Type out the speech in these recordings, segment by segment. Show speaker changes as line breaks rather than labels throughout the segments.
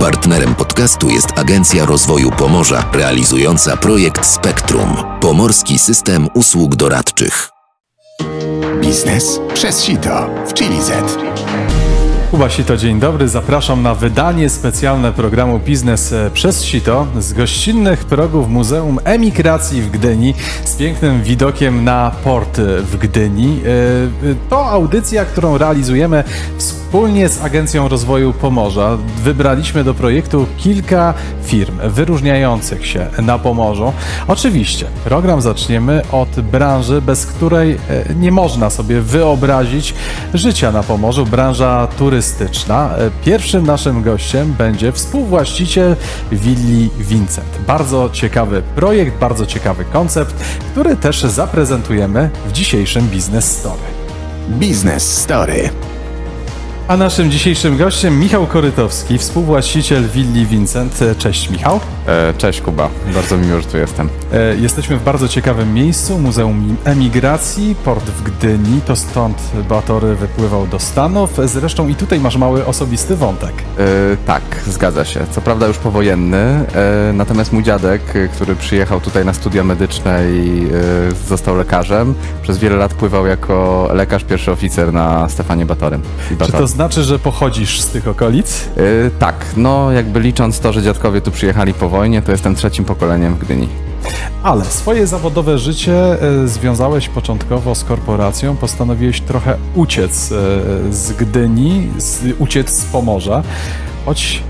Partnerem podcastu jest Agencja Rozwoju Pomorza, realizująca projekt Spektrum. Pomorski System Usług Doradczych.
Biznes przez sito w Chili Z.
Kuba Sito, dzień dobry. Zapraszam na wydanie specjalne programu Biznes przez Sito z gościnnych progów Muzeum Emigracji w Gdyni z pięknym widokiem na port w Gdyni. To audycja, którą realizujemy wspólnie z Agencją Rozwoju Pomorza. Wybraliśmy do projektu kilka firm wyróżniających się na Pomorzu. Oczywiście program zaczniemy od branży, bez której nie można sobie wyobrazić życia na Pomorzu. Branża turystyczna. Pierwszym naszym gościem będzie współwłaściciel willi Vincent. Bardzo ciekawy projekt, bardzo ciekawy koncept, który też zaprezentujemy w dzisiejszym Business Story.
Business Story.
A naszym dzisiejszym gościem Michał Korytowski, współwłaściciel willi Vincent. Cześć Michał.
Cześć Kuba, bardzo miło, że tu jestem.
Jesteśmy w bardzo ciekawym miejscu, Muzeum Emigracji, port w Gdyni, to stąd Batory wypływał do Stanów. Zresztą i tutaj masz mały osobisty wątek.
Tak, zgadza się. Co prawda już powojenny, natomiast mój dziadek, który przyjechał tutaj na studia medyczne i został lekarzem, przez wiele lat pływał jako lekarz, pierwszy oficer na Stefanie Batorym.
Czy to znaczy, że pochodzisz z tych okolic?
Tak, no jakby licząc to, że dziadkowie tu przyjechali po wojnie, to jestem trzecim pokoleniem w Gdyni.
Ale swoje zawodowe życie związałeś początkowo z korporacją, postanowiłeś trochę uciec z Gdyni, uciec z Pomorza, choć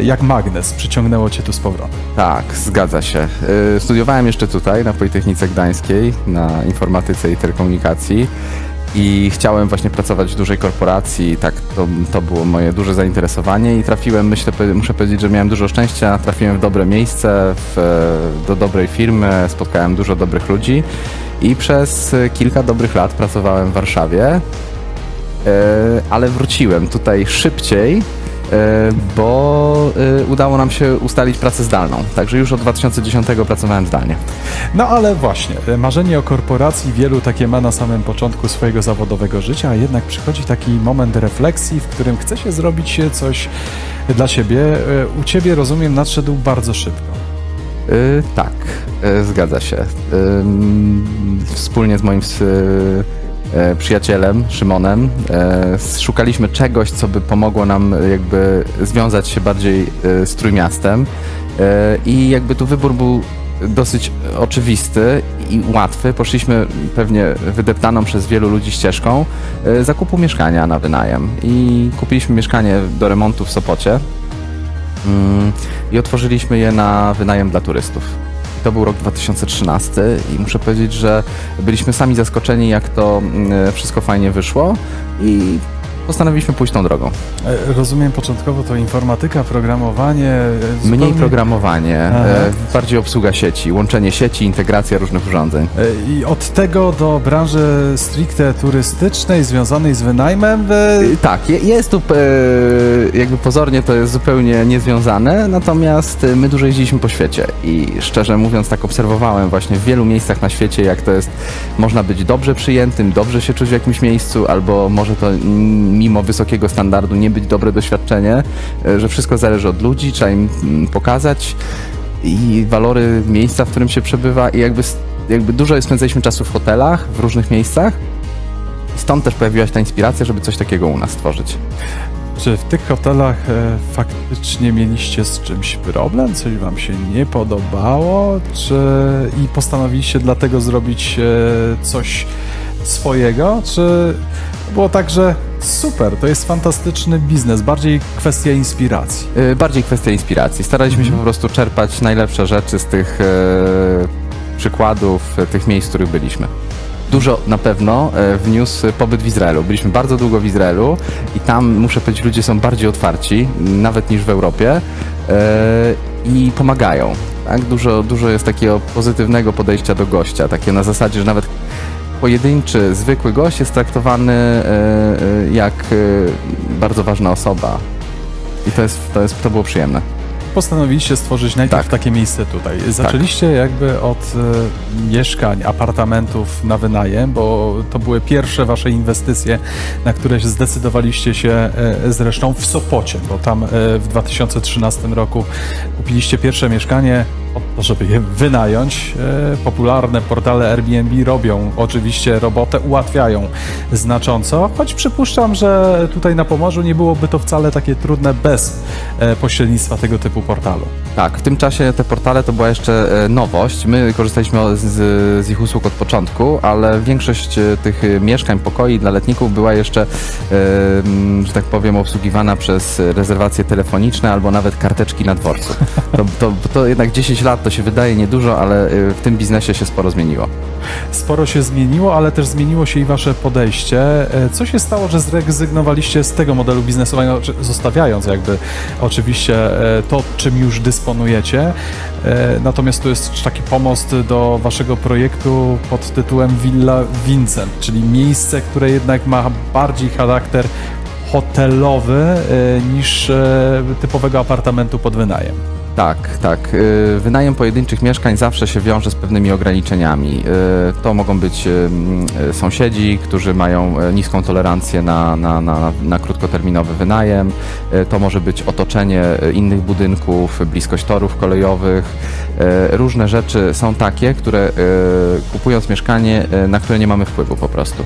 jak magnes przyciągnęło cię tu z powrotem.
Tak, zgadza się. Studiowałem jeszcze tutaj na Politechnice Gdańskiej, na informatyce i telekomunikacji. I chciałem właśnie pracować w dużej korporacji, tak to było moje duże zainteresowanie i trafiłem, muszę powiedzieć, że miałem dużo szczęścia, trafiłem w dobre miejsce, do dobrej firmy, spotkałem dużo dobrych ludzi i przez kilka dobrych lat pracowałem w Warszawie, ale wróciłem tutaj szybciej, bo udało nam się ustalić pracę zdalną. Także już od 2010 pracowałem zdalnie.
No ale właśnie, marzenie o korporacji wielu takie ma na samym początku swojego zawodowego życia, a jednak przychodzi taki moment refleksji, w którym chce się zrobić coś dla siebie. U ciebie, rozumiem, nadszedł bardzo szybko.
Tak, zgadza się. Wspólnie z moim przyjacielem Szymonem szukaliśmy czegoś, co by pomogło nam jakby związać się bardziej z Trójmiastem i jakby tu wybór był dosyć oczywisty i łatwy. Poszliśmy pewnie wydeptaną przez wielu ludzi ścieżką zakupu mieszkania na wynajem i kupiliśmy mieszkanie do remontu w Sopocie i otworzyliśmy je na wynajem dla turystów. To był rok 2013 i muszę powiedzieć, że byliśmy sami zaskoczeni, jak to wszystko fajnie wyszło i postanowiliśmy pójść tą drogą.
Rozumiem, początkowo to informatyka, programowanie.
Mniej programowanie, bardziej obsługa sieci, łączenie sieci, integracja różnych urządzeń.
I od tego do branży stricte turystycznej, związanej z wynajmem?
Tak, jest tu jakby pozornie to jest zupełnie niezwiązane, natomiast my dużo jeździliśmy po świecie i szczerze mówiąc tak obserwowałem właśnie w wielu miejscach na świecie, jak to jest, można być dobrze przyjętym, dobrze się czuć w jakimś miejscu, albo może to mimo wysokiego standardu nie być dobre doświadczenie, że wszystko zależy od ludzi, trzeba im pokazać i walory miejsca, w którym się przebywa i jakby dużo spędzaliśmy czasu w hotelach, w różnych miejscach i stąd też pojawiła się ta inspiracja, żeby coś takiego u nas stworzyć.
Czy w tych hotelach faktycznie mieliście z czymś problem? Coś wam się nie podobało? I postanowiliście dlatego zrobić coś swojego? Czy było tak, że super, to jest fantastyczny biznes, bardziej kwestia inspiracji?
Bardziej kwestia inspiracji. Staraliśmy się po prostu czerpać najlepsze rzeczy z tych przykładów, tych miejsc, w których byliśmy. Dużo na pewno wniósł pobyt w Izraelu. Byliśmy bardzo długo w Izraelu i tam, muszę powiedzieć, ludzie są bardziej otwarci, nawet niż w Europie i pomagają. Tak? Dużo jest takiego pozytywnego podejścia do gościa, takie na zasadzie, że nawet pojedynczy, zwykły gość jest traktowany jak bardzo ważna osoba i to było przyjemne.
postanowiliście stworzyć najpierw takie miejsce tutaj. Zaczęliście jakby od mieszkań, apartamentów na wynajem, bo to były pierwsze wasze inwestycje, na które zdecydowaliście się zresztą w Sopocie, bo tam w 2013 roku kupiliście pierwsze mieszkanie, żeby je wynająć. Popularne portale Airbnb robią oczywiście robotę, ułatwiają znacząco, choć przypuszczam, że tutaj na Pomorzu nie byłoby to wcale takie trudne bez pośrednictwa tego typu portalu.
Tak, w tym czasie te portale to była jeszcze nowość. My korzystaliśmy z ich usług od początku, ale większość tych mieszkań, pokoi dla letników była jeszcze, że tak powiem, obsługiwana przez rezerwacje telefoniczne albo nawet karteczki na dworcu. To jednak 10 lat to się wydaje niedużo, ale w tym biznesie się sporo zmieniło.
Sporo się zmieniło, ale też zmieniło się i wasze podejście. Co się stało, że zrezygnowaliście z tego modelu biznesowego, zostawiając jakby oczywiście to, czym już dysponujecie? Natomiast tu jest taki pomost do waszego projektu pod tytułem Villa Vincent, czyli miejsce, które jednak ma bardziej charakter hotelowy niż typowego apartamentu pod wynajem.
Tak. Wynajem pojedynczych mieszkań zawsze się wiąże z pewnymi ograniczeniami. To mogą być sąsiedzi, którzy mają niską tolerancję na krótkoterminowy wynajem. To może być otoczenie innych budynków, bliskość torów kolejowych. Różne rzeczy są takie, które kupując mieszkanie, na które nie mamy wpływu po prostu.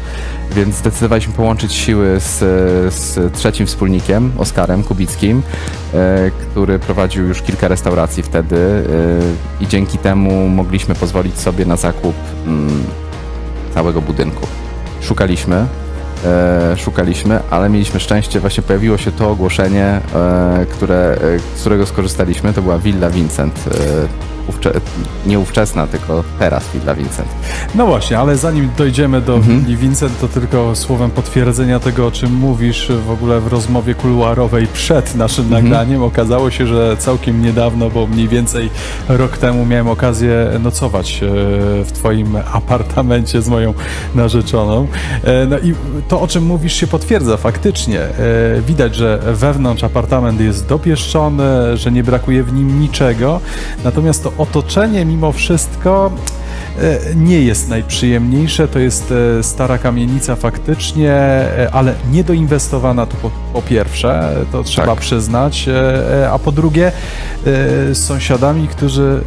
Więc zdecydowaliśmy połączyć siły z trzecim wspólnikiem, Oskarem Kubickim, który prowadził już kilka restauracji wtedy i dzięki temu mogliśmy pozwolić sobie na zakup całego budynku. Szukaliśmy, ale mieliśmy szczęście, właśnie pojawiło się to ogłoszenie, z którego skorzystaliśmy. To była Villa Vincent. Nie ówczesna, tylko teraz Villa Vincent.
No właśnie, ale zanim dojdziemy do Villi Vincent, to tylko słowem potwierdzenia tego, o czym mówisz w ogóle w rozmowie kuluarowej przed naszym nagraniem. Okazało się, że całkiem niedawno, bo mniej więcej rok temu miałem okazję nocować w twoim apartamencie z moją narzeczoną. No i to, o czym mówisz, się potwierdza faktycznie. Widać, że wewnątrz apartament jest dopieszczony, że nie brakuje w nim niczego, natomiast to otoczenie mimo wszystko nie jest najprzyjemniejsze. To jest stara kamienica faktycznie, ale niedoinwestowana tu po pierwsze, to trzeba przyznać, a po drugie z sąsiadami, którzy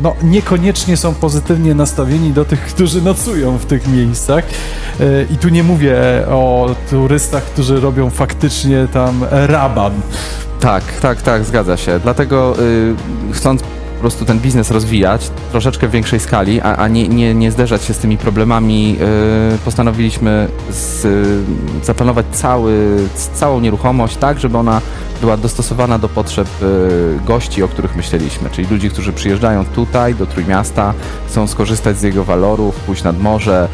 no, niekoniecznie są pozytywnie nastawieni do tych, którzy nocują w tych miejscach. I tu nie mówię o turystach, którzy robią faktycznie tam raban.
Tak, zgadza się. Dlatego chcąc po prostu ten biznes rozwijać troszeczkę w większej skali, a nie zderzać się z tymi problemami, postanowiliśmy zaplanować całą nieruchomość tak, żeby ona była dostosowana do potrzeb gości, o których myśleliśmy, czyli ludzi, którzy przyjeżdżają tutaj do Trójmiasta, chcą skorzystać z jego walorów, pójść nad morze,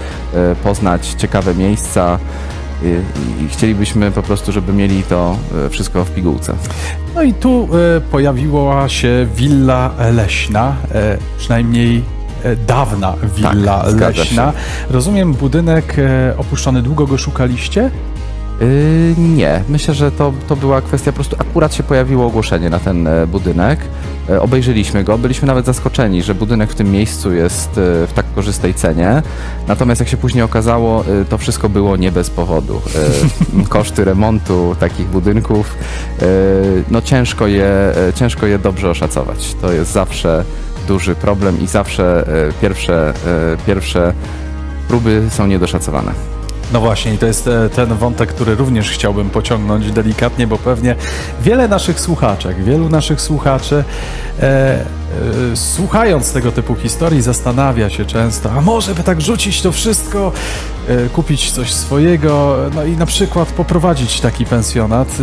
poznać ciekawe miejsca. I chcielibyśmy po prostu, żeby mieli to wszystko w pigułce.
No i tu pojawiła się willa leśna, przynajmniej dawna willa leśna. Rozumiem, budynek opuszczony, długo go szukaliście?
Nie, myślę, że to była kwestia, po prostu akurat się pojawiło ogłoszenie na ten budynek, obejrzeliśmy go, byliśmy nawet zaskoczeni, że budynek w tym miejscu jest w tak korzystnej cenie, natomiast jak się później okazało, to wszystko było nie bez powodu. Koszty remontu takich budynków, no ciężko je dobrze oszacować, to jest zawsze duży problem i zawsze pierwsze próby są niedoszacowane.
No właśnie, i to jest ten wątek, który również chciałbym pociągnąć delikatnie, bo pewnie wielu naszych słuchaczy słuchając tego typu historii zastanawia się często, a może by tak rzucić to wszystko, kupić coś swojego, no i na przykład poprowadzić taki pensjonat.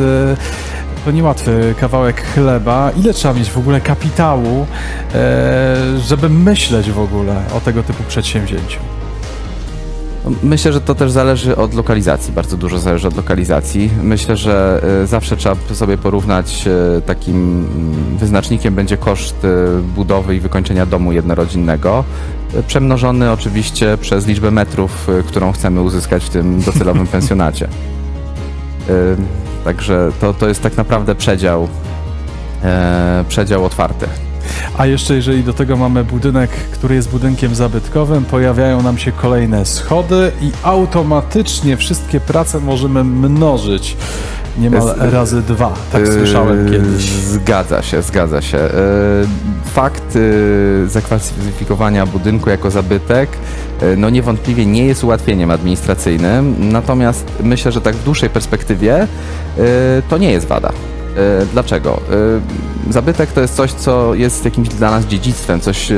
To niełatwy kawałek chleba. Ile trzeba mieć w ogóle kapitału, żeby myśleć w ogóle o tego typu przedsięwzięciu?
Myślę, że to też zależy od lokalizacji, bardzo dużo zależy od lokalizacji. Myślę, że zawsze trzeba sobie porównać, takim wyznacznikiem będzie koszt budowy i wykończenia domu jednorodzinnego, przemnożony oczywiście przez liczbę metrów, którą chcemy uzyskać w tym docelowym pensjonacie. Także to jest tak naprawdę przedział otwarty.
A jeszcze jeżeli do tego mamy budynek, który jest budynkiem zabytkowym, pojawiają nam się kolejne schody i automatycznie wszystkie prace możemy mnożyć niemal razy 2, tak słyszałem kiedyś.
Zgadza się. Fakt zaklasyfikowania budynku jako zabytek no niewątpliwie nie jest ułatwieniem administracyjnym, natomiast myślę, że tak w dłuższej perspektywie to nie jest wada. Dlaczego? Zabytek to jest coś, co jest jakimś dla nas dziedzictwem, coś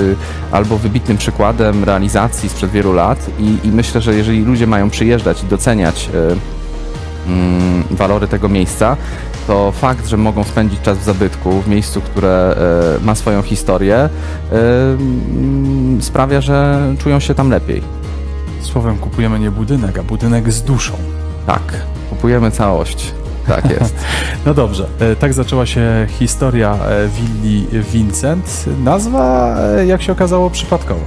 albo wybitnym przykładem realizacji sprzed wielu lat i myślę, że jeżeli ludzie mają przyjeżdżać i doceniać walory tego miejsca, to fakt, że mogą spędzić czas w zabytku, w miejscu, które ma swoją historię, sprawia, że czują się tam lepiej.
Słowem, kupujemy nie budynek, a budynek z duszą.
Tak, kupujemy całość. Tak jest.
No dobrze, tak zaczęła się historia willi Vincent. Nazwa, jak się okazało, przypadkowa.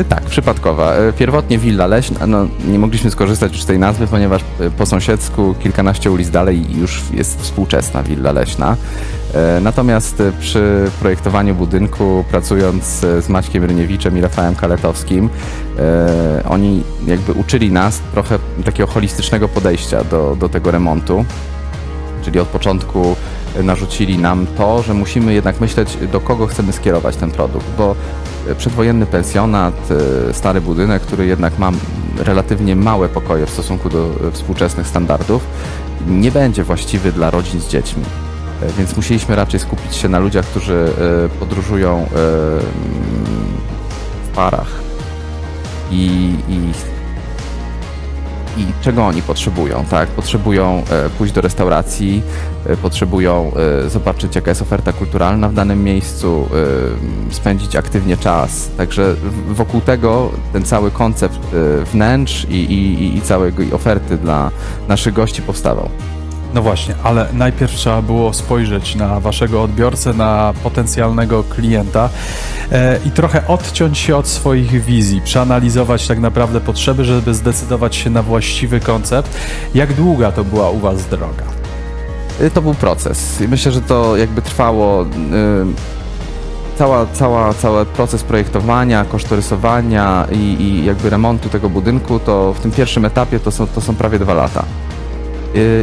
Tak, przypadkowa. Pierwotnie Willa Leśna, no nie mogliśmy skorzystać już z tej nazwy, ponieważ po sąsiedzku kilkanaście ulic dalej już jest współczesna Willa Leśna. Natomiast przy projektowaniu budynku, pracując z Maćkiem Ryniewiczem i Rafałem Kaletowskim, oni jakby uczyli nas trochę takiego holistycznego podejścia do tego remontu. Czyli od początku narzucili nam to, że musimy jednak myśleć, do kogo chcemy skierować ten produkt, bo przedwojenny pensjonat, stary budynek, który jednak ma relatywnie małe pokoje w stosunku do współczesnych standardów, nie będzie właściwy dla rodzin z dziećmi. Więc musieliśmy raczej skupić się na ludziach, którzy podróżują w parach i czego oni potrzebują, tak? Potrzebują pójść do restauracji, potrzebują zobaczyć, jaka jest oferta kulturalna w danym miejscu, spędzić aktywnie czas. Także wokół tego ten cały koncept wnętrz i całej oferty dla naszych gości powstawał.
No właśnie, ale najpierw trzeba było spojrzeć na waszego odbiorcę, na potencjalnego klienta i trochę odciąć się od swoich wizji, przeanalizować tak naprawdę potrzeby, żeby zdecydować się na właściwy koncept. Jak długa to była u was droga?
To był proces. Myślę, że to jakby trwało cały proces projektowania, kosztorysowania i jakby remontu tego budynku, to w tym pierwszym etapie to są prawie 2 lata.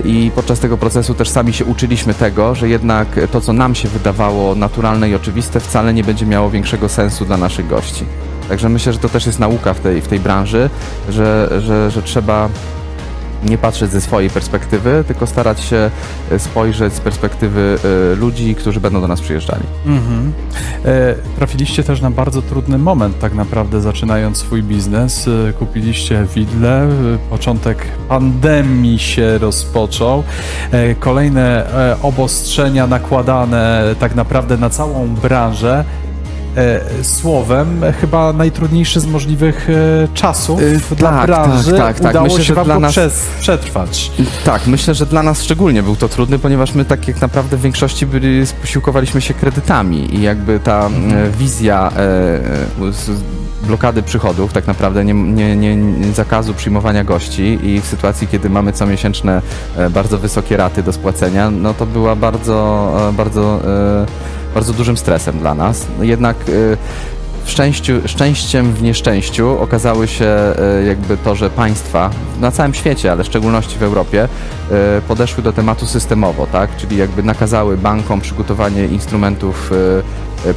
I podczas tego procesu też sami się uczyliśmy tego, że jednak to, co nam się wydawało naturalne i oczywiste, wcale nie będzie miało większego sensu dla naszych gości. Także myślę, że to też jest nauka w tej branży, że trzeba nie patrzeć ze swojej perspektywy, tylko starać się spojrzeć z perspektywy ludzi, którzy będą do nas przyjeżdżali.
Trafiliście też na bardzo trudny moment, tak naprawdę zaczynając swój biznes. Kupiliście willę, początek pandemii się rozpoczął, kolejne obostrzenia nakładane tak naprawdę na całą branżę. Słowem, chyba najtrudniejszy z możliwych czasów dla branży. Udało
myślę,
się wam
dla nas
przetrwać.
Tak, myślę, że dla nas szczególnie był to trudny, ponieważ my tak jak naprawdę w większości posiłkowaliśmy się kredytami i jakby ta wizja blokady przychodów, tak naprawdę nie zakazu przyjmowania gości i w sytuacji, kiedy mamy comiesięczne bardzo wysokie raty do spłacenia, no to była bardzo dużym stresem dla nas. Jednak szczęściem w nieszczęściu okazały się jakby to, że państwa na całym świecie, ale w szczególności w Europie, podeszły do tematu systemowo, tak? Czyli jakby nakazały bankom przygotowanie instrumentów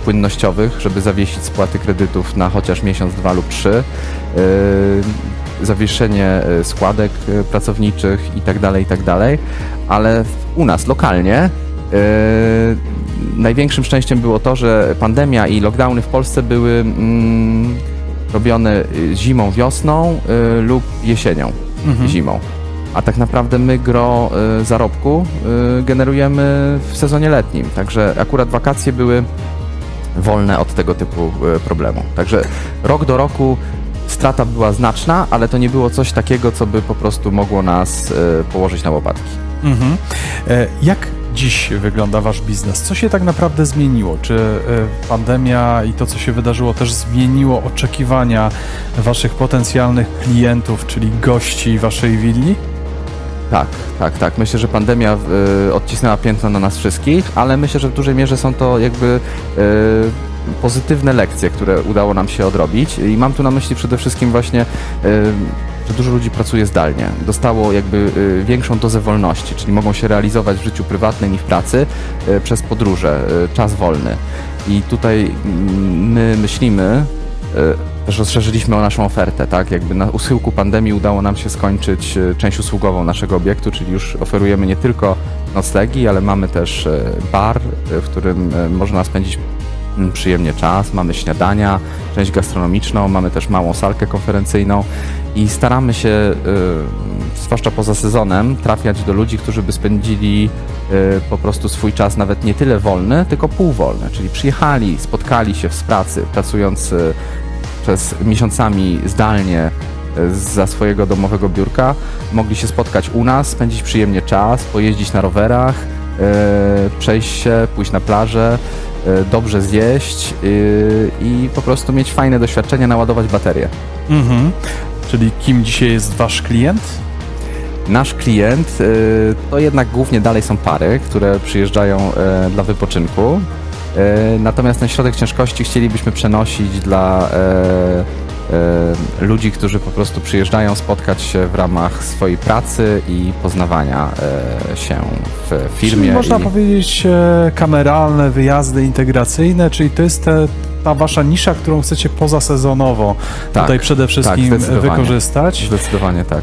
płynnościowych, żeby zawiesić spłaty kredytów na chociaż miesiąc, 2 lub 3, zawieszenie składek pracowniczych itd., ale u nas lokalnie największym szczęściem było to, że pandemia i lockdowny w Polsce były robione zimą, wiosną lub jesienią, zimą. A tak naprawdę my gro zarobku generujemy w sezonie letnim. Także akurat wakacje były wolne od tego typu problemu. Także rok do roku strata była znaczna, ale to nie było coś takiego, co by po prostu mogło nas położyć na łopatki.
Jak dziś wygląda wasz biznes? Co się tak naprawdę zmieniło? Czy pandemia i to, co się wydarzyło, też zmieniło oczekiwania waszych potencjalnych klientów, czyli gości waszej willi?
Tak. Myślę, że pandemia odcisnęła piętno na nas wszystkich, ale myślę, że w dużej mierze są to jakby pozytywne lekcje, które udało nam się odrobić i mam tu na myśli przede wszystkim właśnie, że dużo ludzi pracuje zdalnie. Dostało jakby większą dozę wolności, czyli mogą się realizować w życiu prywatnym i w pracy przez podróże, czas wolny. I tutaj my myślimy, też rozszerzyliśmy o naszą ofertę, tak? Jakby na uchyłku pandemii udało nam się skończyć część usługową naszego obiektu, czyli już oferujemy nie tylko noclegi, ale mamy też bar, w którym można spędzić przyjemnie czas, mamy śniadania, część gastronomiczną, mamy też małą salkę konferencyjną i staramy się, zwłaszcza poza sezonem, trafiać do ludzi, którzy by spędzili po prostu swój czas nawet nie tyle wolny, tylko półwolny, czyli przyjechali, spotkali się z pracy, pracując przez miesiącami zdalnie zza swojego domowego biurka, mogli się spotkać u nas, spędzić przyjemnie czas, pojeździć na rowerach, przejść się, pójść na plażę, dobrze zjeść i po prostu mieć fajne doświadczenie, naładować baterię.
Czyli kim dzisiaj jest wasz klient?
Nasz klient to jednak głównie dalej są pary, które przyjeżdżają dla wypoczynku. Natomiast ten środek ciężkości chcielibyśmy przenosić dla ludzi, którzy po prostu przyjeżdżają spotkać się w ramach swojej pracy i poznawania się w firmie.
Czyli można powiedzieć kameralne wyjazdy integracyjne, czyli to jest ta wasza nisza, którą chcecie pozasezonowo tutaj przede wszystkim wykorzystać.
Zdecydowanie tak.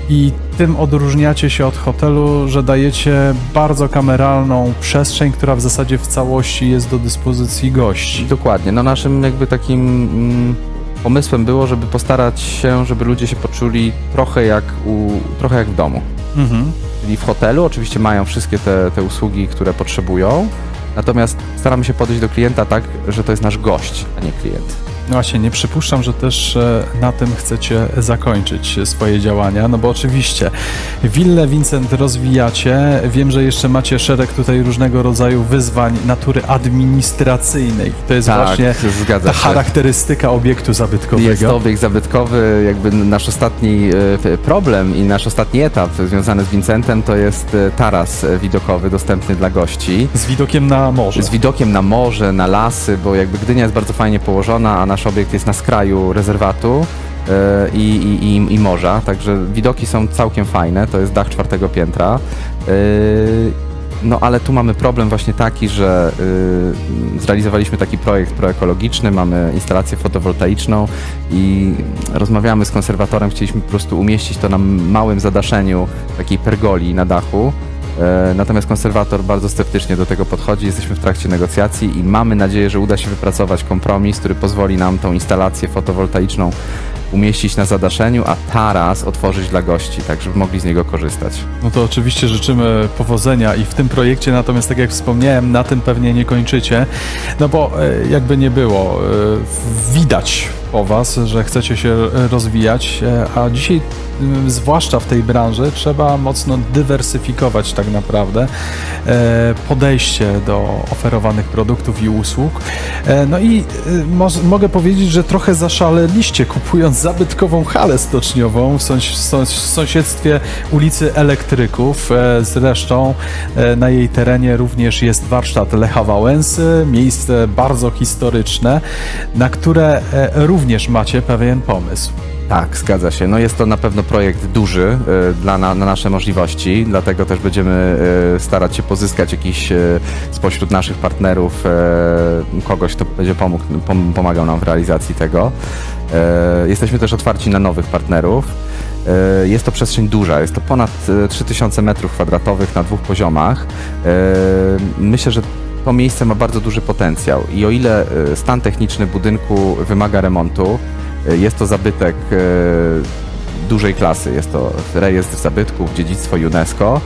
I tym odróżniacie się od hotelu, że dajecie bardzo kameralną przestrzeń, która w zasadzie w całości jest do dyspozycji gości.
Dokładnie. No naszym jakby takim pomysłem było, żeby postarać się, żeby ludzie się poczuli trochę jak w domu. Czyli w hotelu oczywiście mają wszystkie te usługi, które potrzebują, natomiast staramy się podejść do klienta tak, że to jest nasz gość, a nie klient.
No właśnie, nie przypuszczam, że też na tym chcecie zakończyć swoje działania, no bo oczywiście Willę Vincent rozwijacie, wiem, że jeszcze macie szereg tutaj różnego rodzaju wyzwań natury administracyjnej. To jest właśnie ta charakterystyka obiektu zabytkowego.
Jest to obiekt zabytkowy, jakby nasz ostatni problem i nasz ostatni etap związany z Vincentem to jest taras widokowy dostępny dla gości.
Z widokiem na morze.
Z widokiem na morze, na lasy, bo jakby Gdynia jest bardzo fajnie położona, a nasz obiekt jest na skraju rezerwatu i morza, także widoki są całkiem fajne, to jest dach 4. piętra. No ale tu mamy problem właśnie taki, że zrealizowaliśmy taki projekt proekologiczny, mamy instalację fotowoltaiczną i rozmawiamy z konserwatorem, chcieliśmy po prostu umieścić to na małym zadaszeniu takiej pergoli na dachu. Natomiast konserwator bardzo sceptycznie do tego podchodzi, jesteśmy w trakcie negocjacji i mamy nadzieję, że uda się wypracować kompromis, który pozwoli nam tą instalację fotowoltaiczną umieścić na zadaszeniu, a taras otworzyć dla gości, tak żeby mogli z niego korzystać.
No to oczywiście życzymy powodzenia i w tym projekcie, natomiast tak jak wspomniałem, na tym pewnie nie kończycie, no bo jakby nie było, widać po was, że chcecie się rozwijać, a dzisiaj zwłaszcza w tej branży trzeba mocno dywersyfikować tak naprawdę podejście do oferowanych produktów i usług. No i mogę powiedzieć, że trochę zaszaleliście, kupując zabytkową halę stoczniową w sąsiedztwie ulicy Elektryków. Zresztą na jej terenie również jest warsztat Lecha Wałęsy, miejsce bardzo historyczne, na które również macie pewien pomysł.
Tak, zgadza się. No jest to na pewno projekt duży na nasze możliwości, dlatego też będziemy starać się pozyskać jakiś spośród naszych partnerów kogoś, kto będzie pomagał nam w realizacji tego. Jesteśmy też otwarci na nowych partnerów. Jest to przestrzeń duża, jest to ponad 3000 m2 na 2 poziomach. Myślę, że to miejsce ma bardzo duży potencjał i o ile stan techniczny budynku wymaga remontu, jest to zabytek dużej klasy, jest to rejestr zabytków, dziedzictwo UNESCO.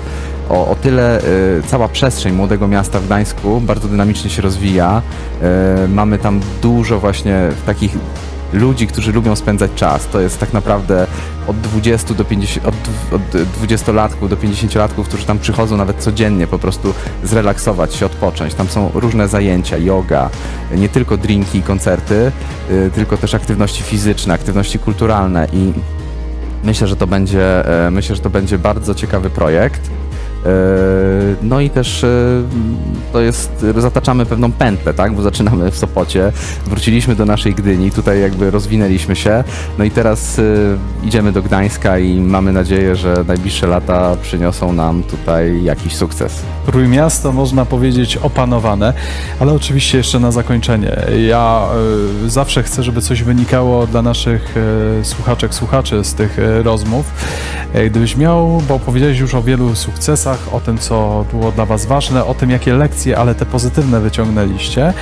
O tyle cała przestrzeń Młodego Miasta w Gdańsku bardzo dynamicznie się rozwija. Mamy tam dużo właśnie takich ludzi, którzy lubią spędzać czas. To jest tak naprawdę od 20-latków do 50-latków, którzy tam przychodzą nawet codziennie po prostu zrelaksować się, odpocząć. Tam są różne zajęcia, yoga, nie tylko drinki i koncerty, tylko też aktywności fizyczne, aktywności kulturalne i Myślę, że to będzie bardzo ciekawy projekt. No i też zataczamy pewną pętlę, tak? Bo zaczynamy w Sopocie, wróciliśmy do naszej Gdyni, tutaj jakby rozwinęliśmy się, no i teraz idziemy do Gdańska i mamy nadzieję, że najbliższe lata przyniosą nam tutaj jakiś sukces.
Trójmiasto, można powiedzieć, opanowane, ale oczywiście jeszcze na zakończenie. Ja zawsze chcę, żeby coś wynikało dla naszych słuchaczy z tych rozmów. Gdybyś miał, bo powiedziałeś już o wielu sukcesach, o tym, co było dla was ważne, o tym, jakie lekcje, ale te pozytywne wyciągnęliście,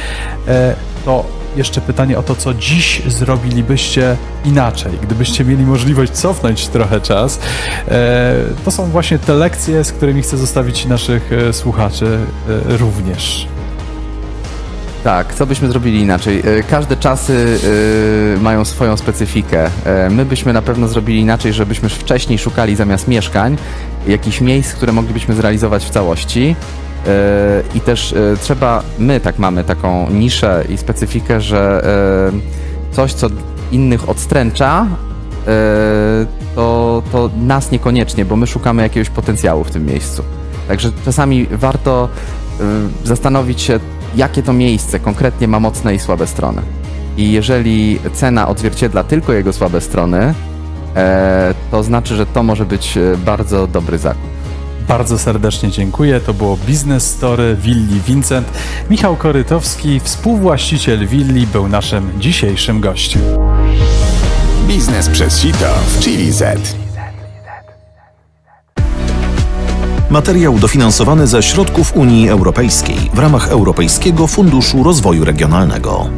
to jeszcze pytanie o to, co dziś zrobilibyście inaczej. Gdybyście mieli możliwość cofnąć trochę czas, to są właśnie te lekcje, z którymi chcę zostawić naszych słuchaczy również.
Tak, co byśmy zrobili inaczej? Każde czasy mają swoją specyfikę. My byśmy na pewno zrobili inaczej, żebyśmy wcześniej szukali zamiast mieszkań jakichś miejsc, które moglibyśmy zrealizować w całości. I też my tak mamy taką niszę i specyfikę, że coś, co innych odstręcza, to nas niekoniecznie, bo my szukamy jakiegoś potencjału w tym miejscu. Także czasami warto zastanowić się, jakie to miejsce konkretnie ma mocne i słabe strony. I jeżeli cena odzwierciedla tylko jego słabe strony, to znaczy, że to może być bardzo dobry zakup.
Bardzo serdecznie dziękuję. To było Business Story Willi Vincent. Michał Korytowski, współwłaściciel willi, był naszym dzisiejszym gościem.
Biznes przez sito w Chili Z.
Materiał dofinansowany ze środków Unii Europejskiej w ramach Europejskiego Funduszu Rozwoju Regionalnego.